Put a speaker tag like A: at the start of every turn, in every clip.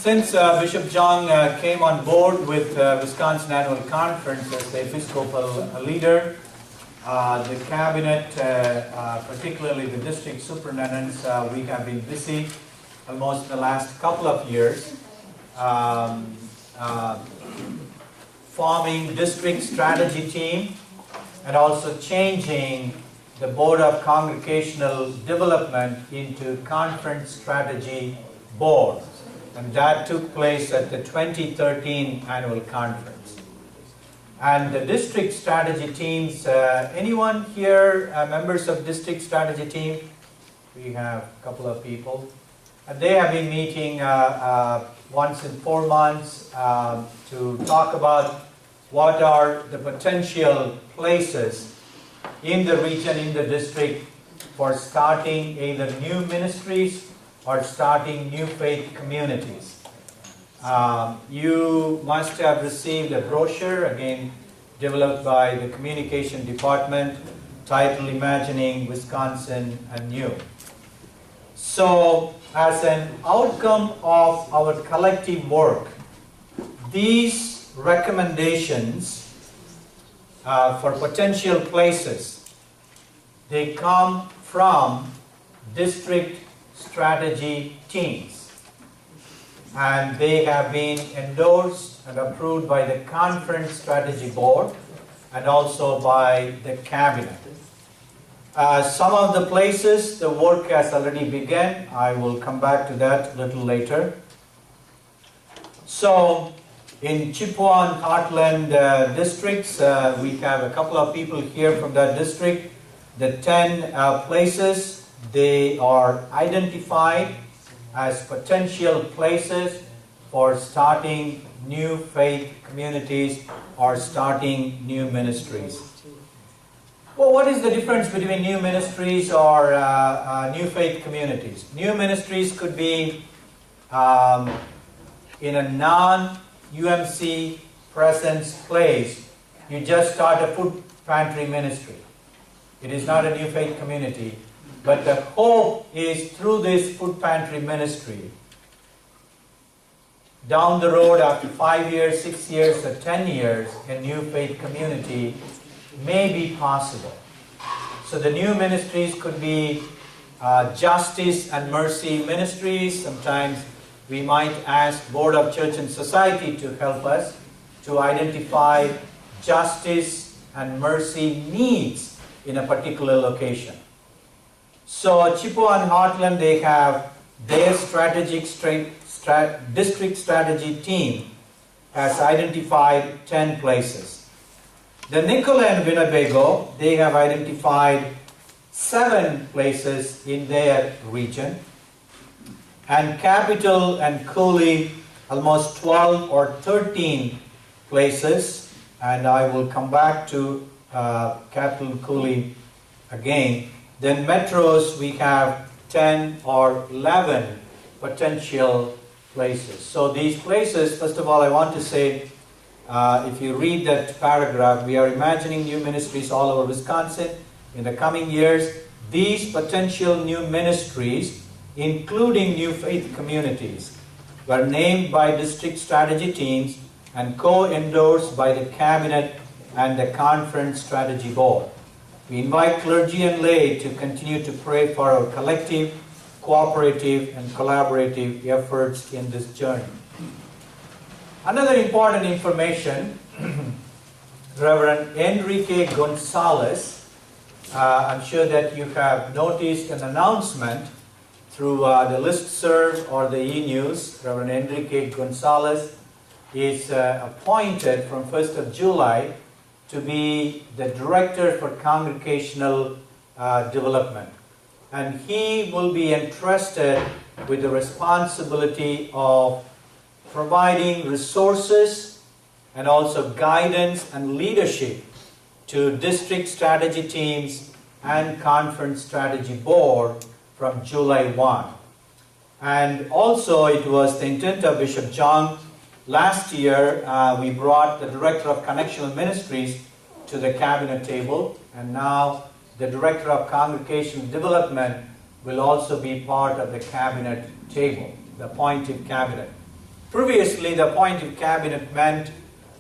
A: Since Bishop John came on board with Wisconsin Annual Conference as the Episcopal leader, the cabinet, particularly the district superintendents, we have been busy almost in the last couple of years forming district strategy team and also changing the Board of Congregational Development into Conference Strategy Board. And that took place at the 2013 annual conference. And the district strategy teams, anyone here members of district strategy team? We have a couple of people. And they have been meeting once in 4 months to talk about what are the potential places in the region, in the district, for starting either new ministries or starting new faith communities. You must have received a brochure, again developed by the communication department, titled Imagining Wisconsin Anew. So, as an outcome of our collective work, these recommendations for potential places, they come from district strategy teams, and they have been endorsed and approved by the Conference Strategy Board and also by the Cabinet. Some of the places the work has already begun. I will come back to that a little later. So in Chippewa and Heartland districts, we have a couple of people here from that district. The 10 places, they are identified as potential places for starting new faith communities or starting new ministries. Well, what is the difference between new ministries or new faith communities? New ministries could be in a non-UMC presence place. You just start a food pantry ministry. It is not a new faith community. But the hope is through this food pantry ministry, down the road after 5 years, 6 years, or 10 years, a new faith community may be possible. So the new ministries could be Justice and Mercy Ministries. Sometimes we might ask Board of Church and Society to help us to identify justice and mercy needs in a particular location. So Chippewa and Heartland, they have their district strategy team has identified 10 places. The Nicola and Winnebago, they have identified 7 places in their region. And Capital and Cooley, almost 12 or 13 places. And I will come back to Capital and Cooley again. Then metros, we have 10 or 11 potential places. So these places, first of all, I want to say, if you read that paragraph, we are imagining new ministries all over Wisconsin in the coming years. These potential new ministries, including new faith communities, were named by district strategy teams and co-endorsed by the Cabinet and the Conference Strategy Board. We invite clergy and lay to continue to pray for our collective, cooperative, and collaborative efforts in this journey. Another important information, Reverend Enrique Gonzalez, I'm sure that you have noticed an announcement through the listserv or the e-news. Reverend Enrique Gonzalez is appointed from 1st of July to be the Director for Congregational Development. And he will be entrusted with the responsibility of providing resources and also guidance and leadership to district strategy teams and Conference Strategy Board from July 1. And also it was the intent of Bishop John. Last year, we brought the Director of Connectional Ministries to the Cabinet table, and now the Director of Congregational Development will also be part of the Cabinet table, the appointed Cabinet. Previously, the appointive cabinet meant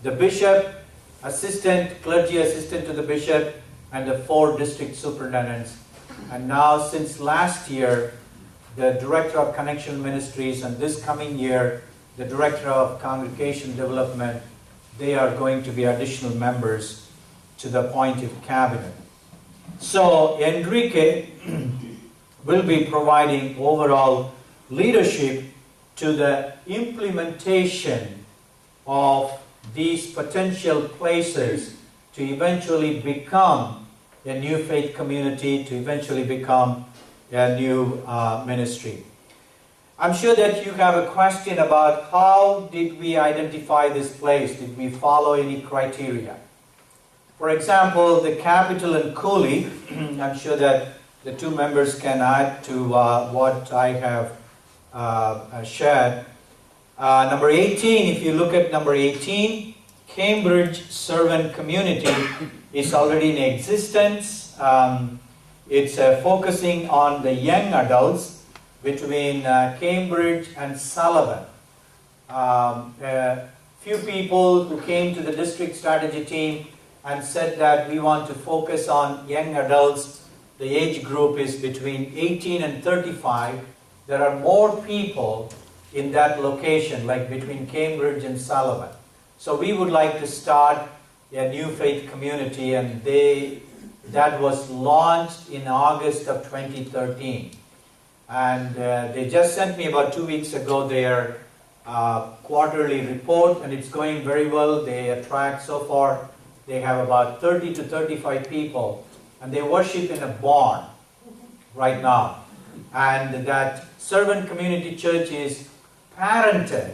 A: the bishop, clergy assistant to the bishop, and the 4 district superintendents. And now, since last year, the director of Connection Ministries, and this coming year, the director of congregation development, they are going to be additional members to the appointive cabinet. So Enrique will be providing overall leadership to the implementation of these potential places to eventually become a new faith community, to eventually become a new ministry. I'm sure that you have a question about how did we identify this place? Did we follow any criteria? For example, the capital and Cooley, I'm sure that the 2 members can add to what I have shared. Number 18, if you look at number 18, Cambridge Servant Community is already in existence. It's focusing on the young adults between Cambridge and Sullivan. A few people who came to the district strategy team and said that we want to focus on young adults. The age group is between 18 and 35. There are more people in that location, like between Cambridge and Sullivan. So we would like to start a new faith community, and that was launched in August of 2013. And they just sent me about 2 weeks ago their quarterly report, and it's going very well. They attract, so far, they have about 30 to 35 people, and they worship in a barn right now. And that servant community church is parented.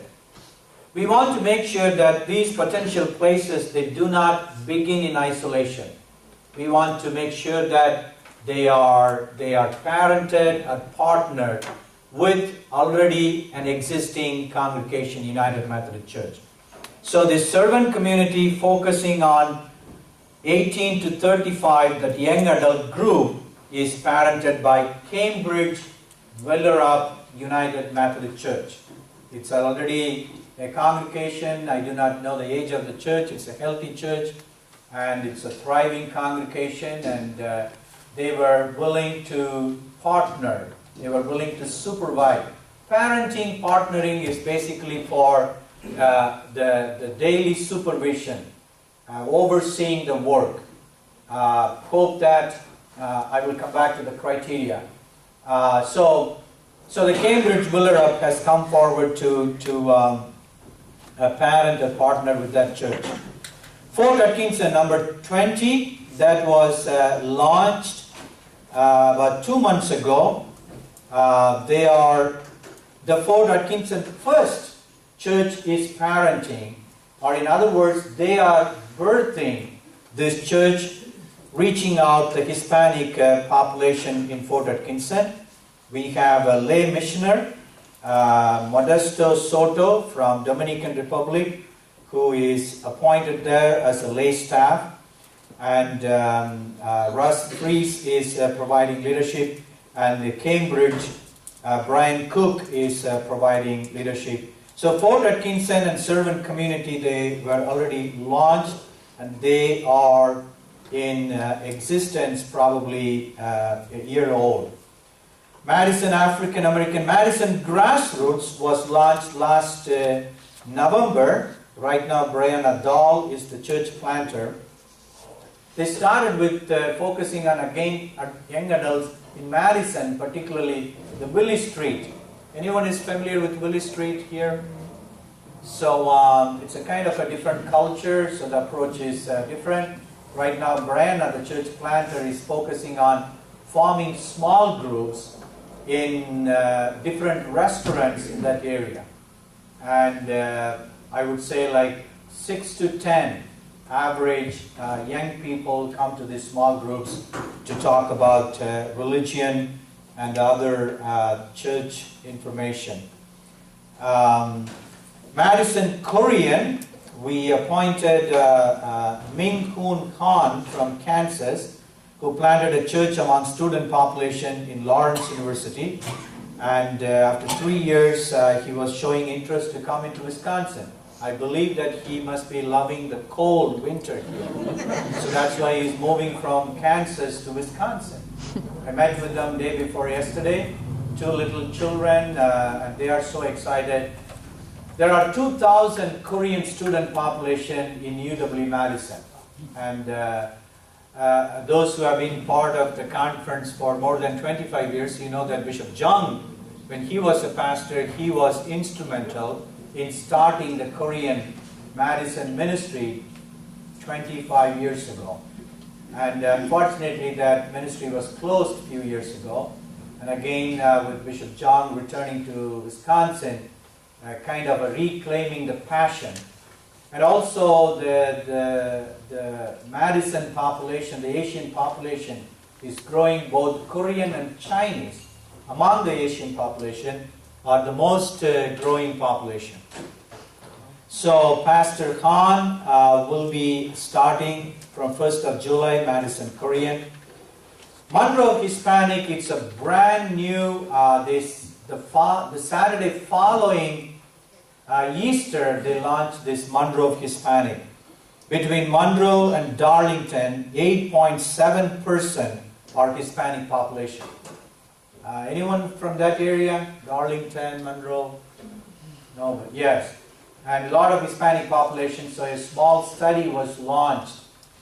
A: We want to make sure that these potential places, they do not begin in isolation. We want to make sure that they are parented and partnered with already an existing congregation, United Methodist Church. So this servant community focusing on 18 to 35, that young adult group, is parented by Cambridge Wellerup United Methodist Church. It's already a congregation. I do not know the age of the church. It's a healthy church, and it's a thriving congregation, and they were willing to partner. They were willing to supervise. Partnering is basically for the daily supervision, overseeing the work. Hope that I will come back to the criteria. So the Cambridge Wellerup has come forward to parent and partner with that church. Fort Atkinson, number 20, that was launched about 2 months ago. They are the Fort Atkinson First Church is parenting, or in other words, they are birthing this church, reaching out the Hispanic population in Fort Atkinson. We have a lay missioner, Modesto Soto from Dominican Republic, who is appointed there as a lay staff. And Russ Fries is providing leadership, and the Cambridge, Brian Cook is providing leadership. So Fort Atkinson and Servant Community, they were already launched, and they are in existence probably a year old. Madison African American, Madison Grassroots was launched last November. Right now Brian Adal is the church planter. They started with focusing on young adults in Madison, particularly the Willie Street. Anyone is familiar with Willie Street here? So it's a kind of a different culture, so the approach is different. Right now Brianna, the church planter, is focusing on forming small groups in different restaurants in that area. And I would say like 6 to 10 average young people come to these small groups to talk about religion and other church information. Madison Korean, we appointed Ming Hoon Khan from Kansas, who planted a church among student population in Lawrence University. And after 3 years, he was showing interest to come into Wisconsin. I believe that he must be loving the cold winter here. So that's why he's moving from Kansas to Wisconsin. I met with them day before yesterday, 2 little children, and they are so excited. There are 2,000 Korean student population in UW-Madison. And those who have been part of the conference for more than 25 years, you know that Bishop Jung, when he was a pastor, he was instrumental in starting the Korean Madison ministry 25 years ago. And unfortunately that ministry was closed a few years ago. And again with Bishop Jung returning to Wisconsin, kind of a reclaiming the passion. And also the Madison population, the Asian population is growing, both Korean and Chinese among the Asian population are the most growing population. So Pastor Han will be starting from 1st of July, Madison Korean. Monroe Hispanic, it's a brand new, the Saturday following Easter, they launched this Monroe Hispanic. Between Monroe and Darlington, 8.7% are Hispanic population. Anyone from that area? Darlington, Monroe? No, but yes. And a lot of Hispanic population, so a small study was launched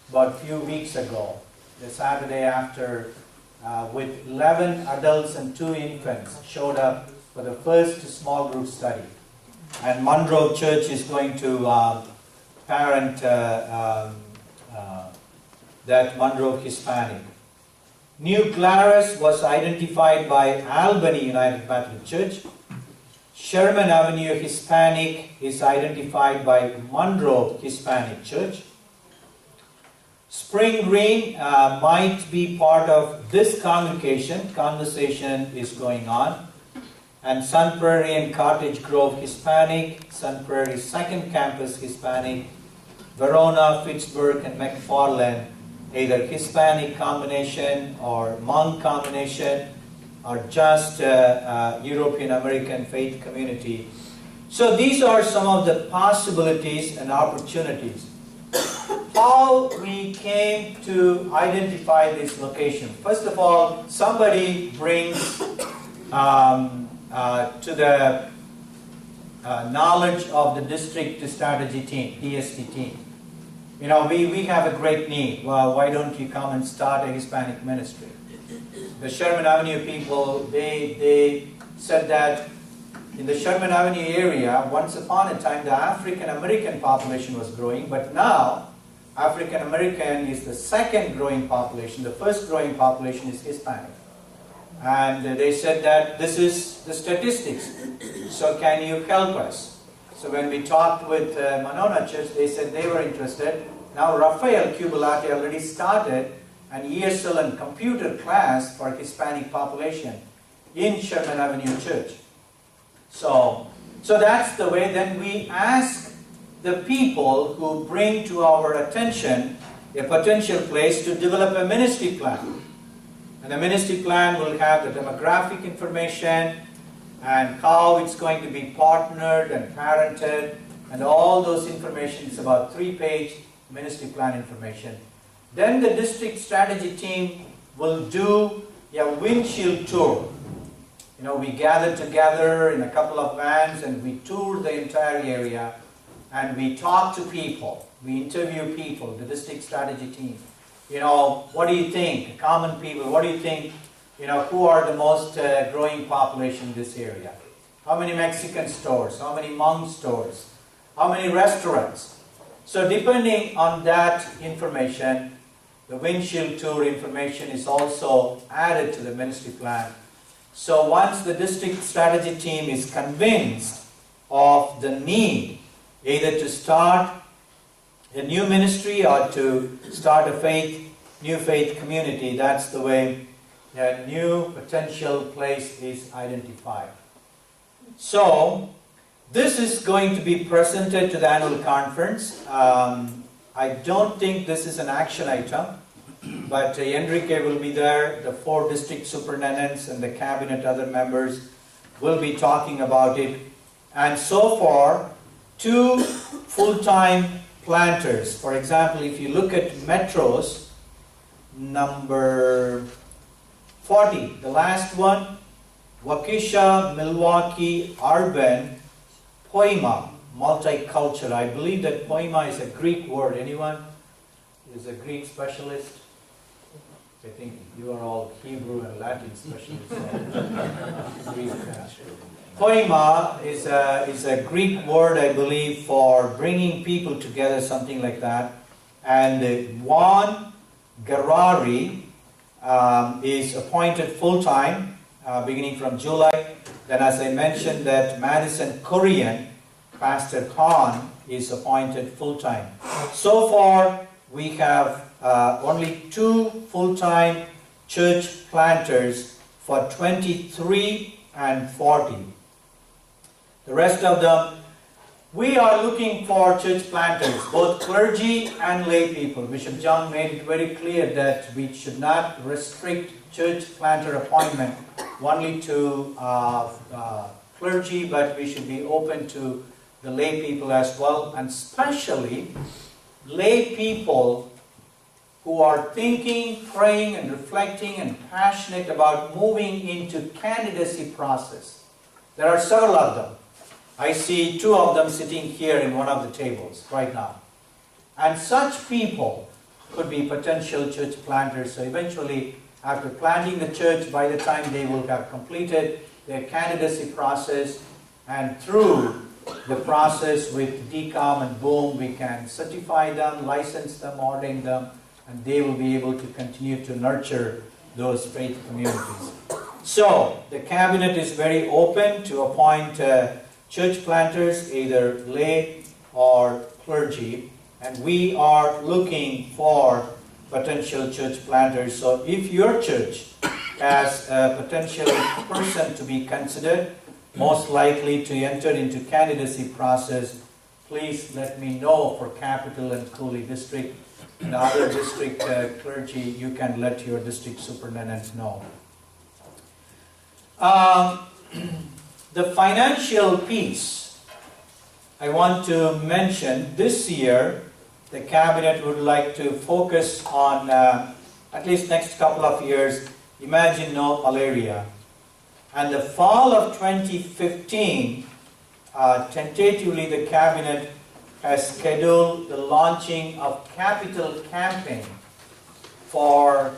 A: about a few weeks ago, the Saturday after, with 11 adults and 2 infants showed up for the first small group study. And Monroe Church is going to parent that Monroe Hispanic. New Glarus was identified by Albany United Methodist Church. Sherman Avenue Hispanic is identified by Monroe Hispanic Church. Spring Green might be part of this congregation. Conversation is going on. And Sun Prairie and Cottage Grove Hispanic, Sun Prairie Second Campus Hispanic, Verona, Pittsburgh, and McFarland, either Hispanic combination or Hmong combination, or just European American faith community. So these are some of the possibilities and opportunities. How we came to identify this location. First of all, somebody brings to the knowledge of the district strategy team, DST team. You know, we have a great need. Well, why don't you come and start a Hispanic ministry? The Sherman Avenue people, they said that in the Sherman Avenue area, once upon a time, the African American population was growing, but now African American is the second growing population. The first growing population is Hispanic. And they said that this is the statistics, so can you help us? So when we talked with Monona Church, they said they were interested. Now Rafael Cubalati already started an ESL and computer class for Hispanic population in Sherman Avenue Church. So that's the way. Then we ask the people who bring to our attention a potential place to develop a ministry plan. And the ministry plan will have the demographic information and how it's going to be partnered and parented, and all those information. It's about 3-page ministry plan information. Then the district strategy team will do a windshield tour. You know, we gather together in a couple of vans and we tour the entire area and we talk to people. We interview people, the district strategy team. You know, what do you think? Common people, what do you think? You know, who are the most growing population in this area? How many Mexican stores? How many Hmong stores? How many restaurants? So depending on that information, the windshield tour information is also added to the ministry plan. So once the district strategy team is convinced of the need, either to start a new ministry or to start a new faith community, that's the way a new potential place is identified. So this is going to be presented to the annual conference. I don't think this is an action item, but Enrique will be there, the 4 district superintendents and the cabinet, other members. will be talking about it. And so far, 2 full-time planters. For example, if you look at metros, number 40, the last one, Waukesha, Milwaukee, Urban, Poima, multicultural. I believe that Poima is a Greek word. Anyone is a Greek specialist? I think you are all Hebrew and Latin specialists. Poima is a Greek word, I believe, for bringing people together, something like that. And Juan Garari is appointed full-time, beginning from July. Then, as I mentioned, that Madison Korean, Pastor Khan, is appointed full-time. So far, we have only 2 full-time church planters for 23 and 40. The rest of them, we are looking for church planters, both clergy and lay people. Bishop John made it very clear that we should not restrict church planter appointment only to clergy, but we should be open to the lay people as well, and especially lay people who are thinking, praying, and reflecting and passionate about moving into candidacy process. There are several of them. I see 2 of them sitting here in one of the tables right now. And such people could be potential church planters. So eventually, after planting the church, by the time they will have completed their candidacy process, and through the process with DCOM and BOOM, we can certify them, license them, ordain them, and they will be able to continue to nurture those faith communities. So, the cabinet is very open to appoint church planters, either lay or clergy, and we are looking for potential church planters. So if your church has a potential person to be considered, most likely to enter into candidacy process, please let me know for Capital and Cooley District. And other district clergy, you can let your district superintendent know. The financial piece, I want to mention this year, the cabinet would like to focus on, at least next couple of years, Imagine No Malaria. And the fall of 2015, tentatively the cabinet has scheduled the launching of capital campaign for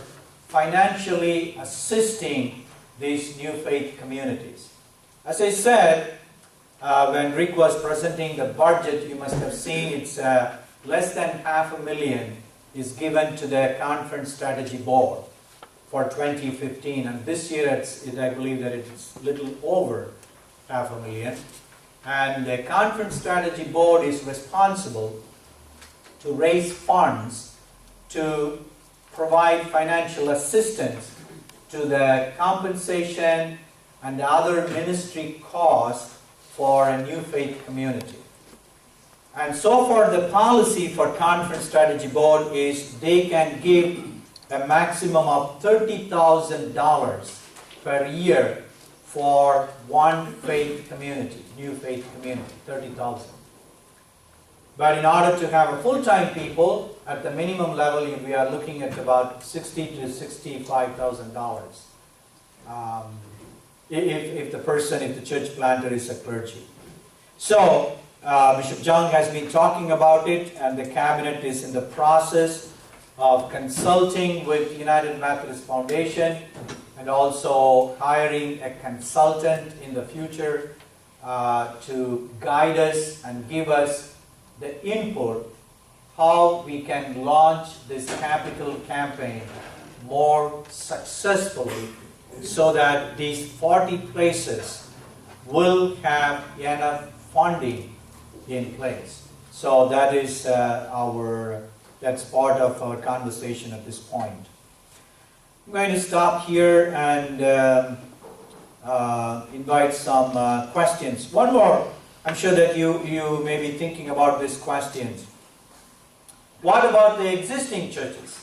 A: financially assisting these new faith communities. As I said, when Rick was presenting the budget, you must have seen it's less than $500,000 is given to the Conference Strategy Board for 2015, and this year I believe that it's a little over $500,000. And the Conference Strategy Board is responsible to raise funds to provide financial assistance to the compensation and the other ministry costs for a new faith community. And so far the policy for Conference Strategy Board is they can give a maximum of $30,000 per year for one faith community, new faith community, $30,000. But in order to have a full-time people, at the minimum level, we are looking at about $60,000 to $65,000. If the church planter is a clergy. So, Bishop Jung has been talking about it, and the cabinet is in the process of consulting with United Methodist Foundation and also hiring a consultant in the future to guide us and give us the input how we can launch this capital campaign more successfully so that these 40 places will have enough funding in place. So that is that's part of our conversation at this point. I'm going to stop here and invite some questions. One more. I'm sure that you may be thinking about these questions. What about the existing churches?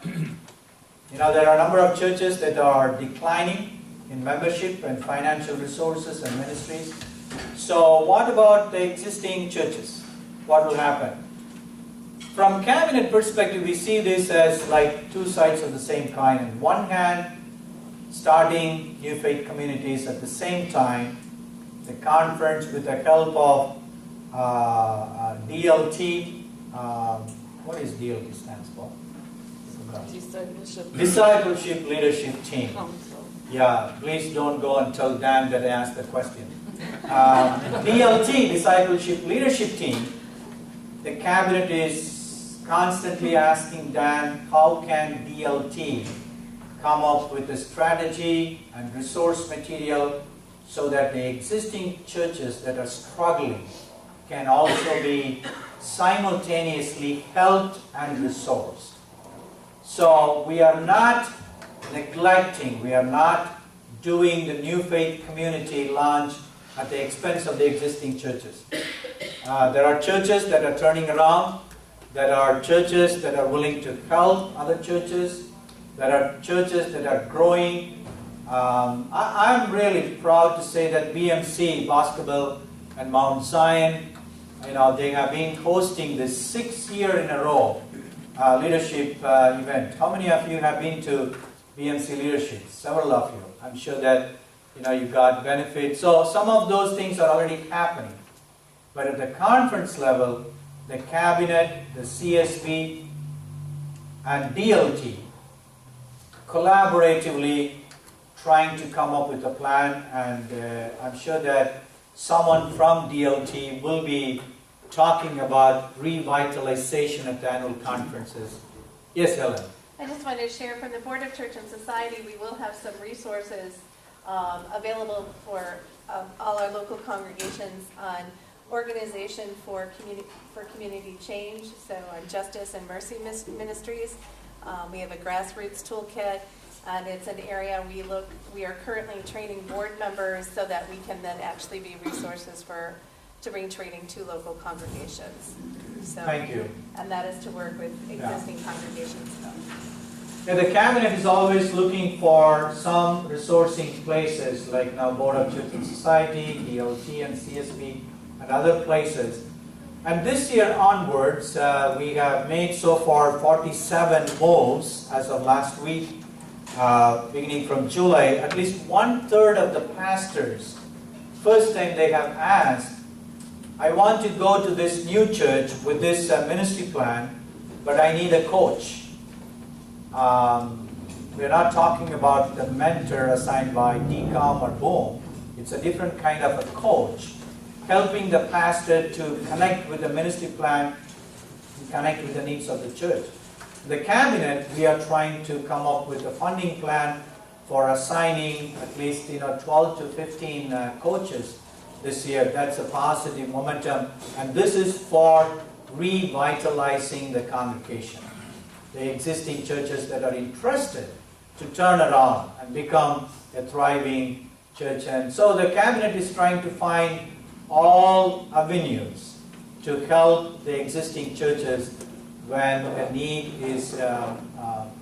A: There are a number of churches that are declining. in membership and financial resources and ministries. So what about the existing churches? What will happen? From cabinet perspective, we see this as like two sides of the same coin. On one hand, starting new faith communities at the same time, the conference with the help of DLT, what is DLT stands for? Discipleship Leadership Team. Yeah, please don't go and tell Dan that I asked the question. DLT, Discipleship Leadership Team, the cabinet is constantly asking Dan, how can DLT come up with a strategy and resource material so that the existing churches that are struggling can also be simultaneously helped and resourced. So we are not neglecting, we are not doing the new faith community launch at the expense of the existing churches. There are churches that are turning around, there are churches that are willing to help other churches, there are churches that are growing. I'm really proud to say that BMC, Basketball and Mount Zion, they have been hosting this 6th year in a row leadership event. How many of you have been to BMC leadership? Several of you. I'm sure that you got benefits. So some of those things are already happening. But at the conference level, the cabinet, the CSB, and DLT collaboratively trying to come up with a plan, and I'm sure that someone from DLT will be talking about revitalization at the annual conferences. Yes, Helen?
B: I just wanted to share from the Board of Church and Society, we will have some resources available for all our local congregations on organization for community change, so on Justice and Mercy Ministries. We have a grassroots toolkit, and it's an area we are currently training board members so that we can then actually be resources to bring training to local congregations. So,
A: thank you.
B: And that is to work with existing congregations.
A: Yeah, the cabinet is always looking for some resourcing places, like now Board of Church and Society, DLT and CSB, and other places. And this year onwards, we have made so far 47 moves as of last week, beginning from July. At least 1/3 of the pastors, first time they have asked, I want to go to this new church with this ministry plan, but I need a coach. We're not talking about the mentor assigned by DCOM or BOOM. It's a different kind of a coach, helping the pastor to connect with the ministry plan, and connect with the needs of the church. The cabinet, we are trying to come up with a funding plan for assigning at least 12 to 15 coaches this year. That's a positive momentum, and this is for revitalizing the congregation. The existing churches that are interested to turn around and become a thriving church. And so the cabinet is trying to find all avenues to help the existing churches when a need is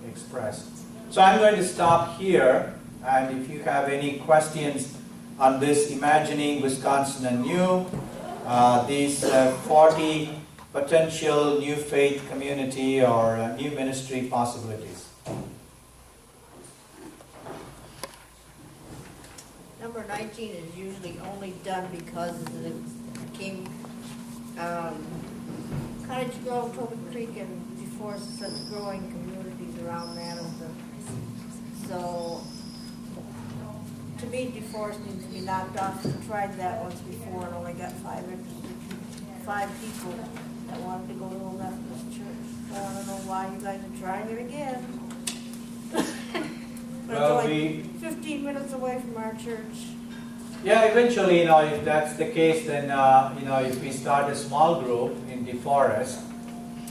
A: expressed. So I'm going to stop here, and if you have any questions on this Imagining Wisconsin Anew, these 40 potential new faith community or new ministry possibilities.
C: Number 19 is usually only done because it came Cottage Grove, Toby Creek, and before such growing communities around Madison. So to me, DeForest needs to be knocked off. We tried that once before and only got five people that wanted to go to a Methodist church. So I don't know why you guys are trying it again. But
A: Well,
C: it's only 15 minutes away from our church.
A: Yeah, eventually, if that's the case, then, if we start a small group in DeForest,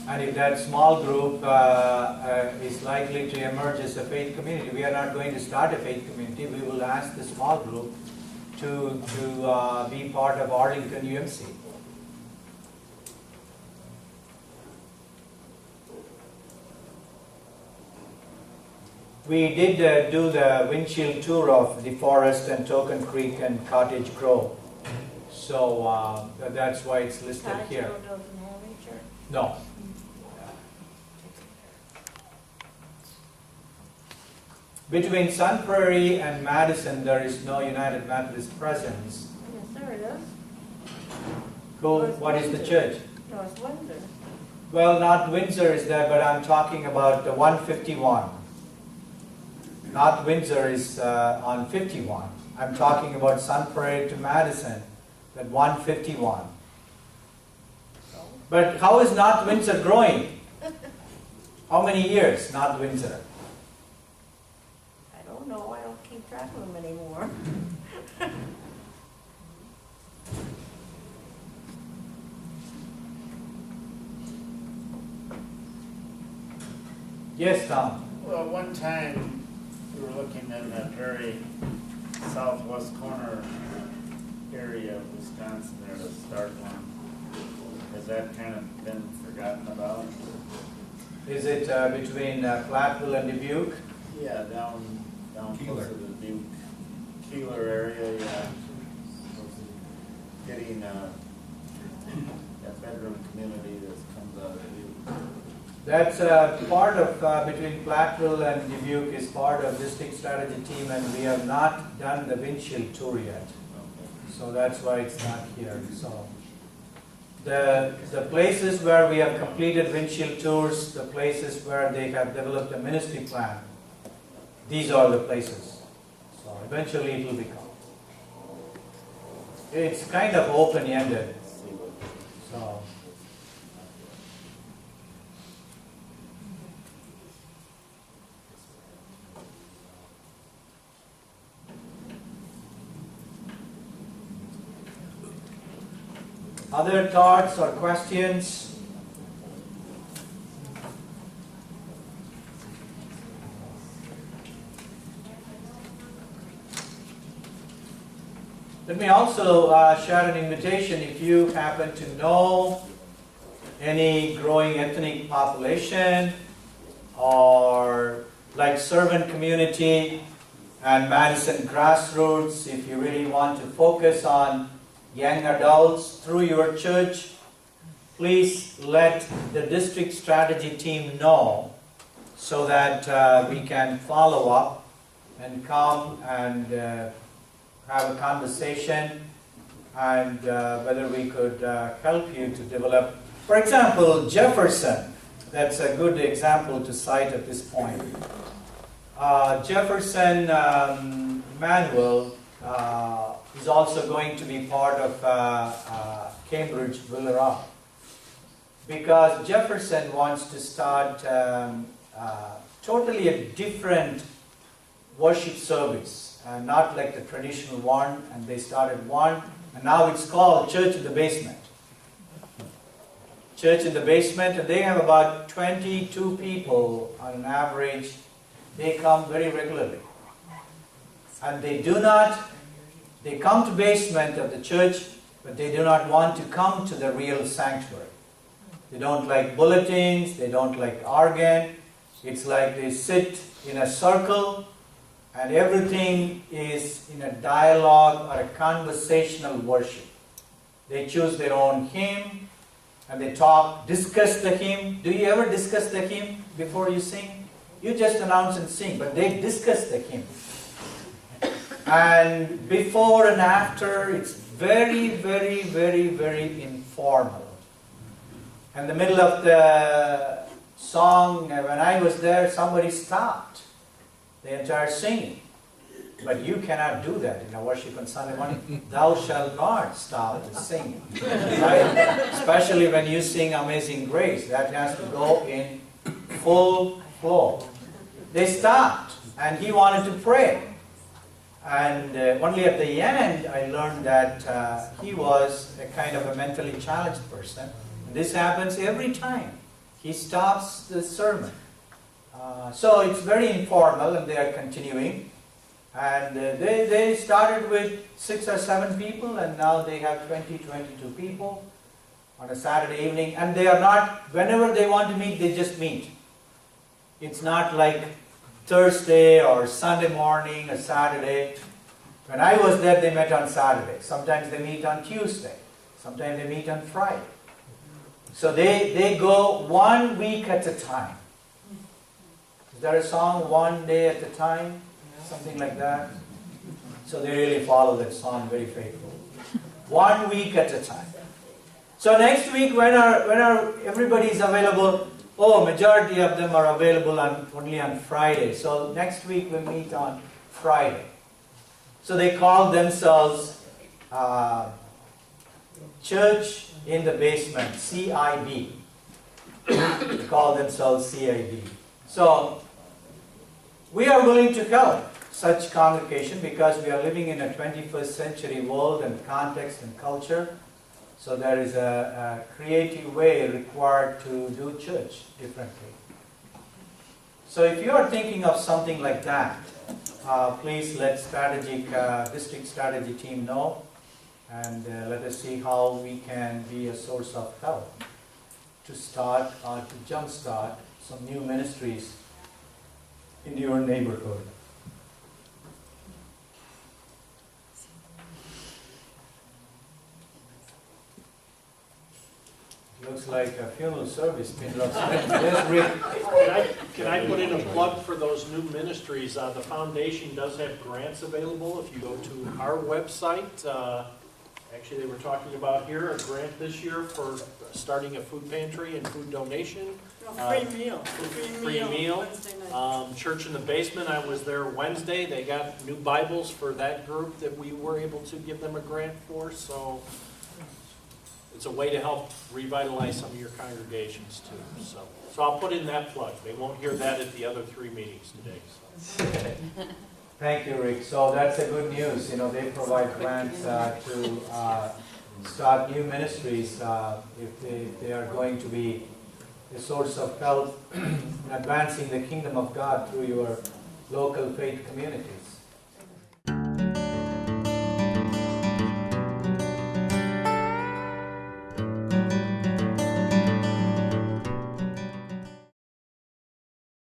A: and if that small group is likely to emerge as a faith community, we are not going to start a faith community. We will ask the small group to be part of Arlington UMC. We did do the windshield tour of DeForest and Token Creek and Cottage Grove. So that's why it's listed
C: Cottage
A: here.
C: Grove doesn't have any church?
A: No. Between Sun Prairie and Madison, there is no United Methodist presence.
C: Yes, there it is.
A: Cool. What is the church?
C: North Windsor.
A: Well, not Windsor is there, but I'm talking about the 151. Not Windsor is on 51. I'm talking about Sun Prairie to Madison, that 151. But how is North Windsor growing? How many years, North Windsor?
C: I don't know, I don't keep track of them anymore.
A: Yes, Tom.
D: Well, one time we were looking in that very southwest corner area of Wisconsin there to start one. Has that kind of been forgotten about?
A: Is it between Platteville and Dubuque?
D: Yeah, down
A: Keeler.
D: close to the Dubuque, Keeler area, yeah. Getting that bedroom community that comes out of Dubuque.
A: That's part of, between Platteville and Dubuque is part of District Strategy Team, and we have not done the windshield tour yet. So that's why it's not here. So the places where we have completed windshield tours, the places where they have developed a ministry plan, these are the places. So eventually it will become. It's kind of open-ended. So. Other thoughts or questions? Let me also share an invitation. If you happen to know any growing ethnic population or like servant community and Madison grassroots, if you really want to focus on young adults through your church, please let the district strategy team know so that we can follow up and come and have a conversation and whether we could help you to develop. For example, Jefferson, that's a good example to cite at this point. Jefferson Emmanuel is also going to be part of Cambridge Willeroy, because Jefferson wants to start totally a different worship service, not like the traditional one, and they started one, and now it's called Church in the Basement. Church in the Basement, and they have about 22 people on an average. They come very regularly, and they come to basement of the church, but they do not want to come to the real sanctuary. They don't like bulletins, they don't like organ. It's like they sit in a circle and everything is in a dialogue or a conversational worship. They choose their own hymn and they discuss the hymn. Do you ever discuss the hymn before you sing? You just announce and sing, but they discuss the hymn. And before and after, it's very, very, very, very informal. In the middle of the song, when I was there, somebody stopped the entire singing. But you cannot do that in a worship on Sunday morning. Thou shalt not stop the singing. Right? Especially when you sing Amazing Grace. That has to go in full flow. They stopped, and he wanted to pray. And only at the end, I learned that he was a kind of a mentally challenged person. And this happens every time he stops the sermon. So it's very informal, and they are continuing. And they started with 6 or 7 people, and now they have 20, 22 people on a Saturday evening. And they are not, whenever they want to meet, they just meet. It's not like Thursday or Sunday morning or Saturday. When I was there, they met on Saturday. Sometimes they meet on Tuesday. Sometimes they meet on Friday. So they go 1 week at a time. Is there a song, One Day at a Time? Something like that. So they really follow that song very faithfully. 1 week at a time. So next week, when are everybody is available? Oh, majority of them are available only on Friday. So next week we meet on Friday. So they call themselves Church in the Basement, CIB. They call themselves CIB. So we are willing to help such congregation because we are living in a 21st century world and context and culture. So there is a creative way required to do church differently. So if you are thinking of something like that, please let district strategy team know, and let us see how we can be a source of help to start or to jumpstart some new ministries in your neighborhood. Looks like a funeral service. Yes, Rick.
E: Can I put in a plug for those new ministries? The foundation does have grants available. If you go to our website, actually they were talking about here, a grant this year for starting a food pantry and food donation.
F: Free meal.
E: Free meal.
F: Wednesday night.
E: Church in the Basement, I was there Wednesday. They got new Bibles for that group that we were able to give them a grant for. So it's a way to help revitalize some of your congregations too. So I'll put in that plug. They won't hear that at the other 3 meetings today. So.
A: Thank you, Rick. So that's a good news. You know, they provide grants to start new ministries if they are going to be a source of help in advancing the kingdom of God through your local faith communities.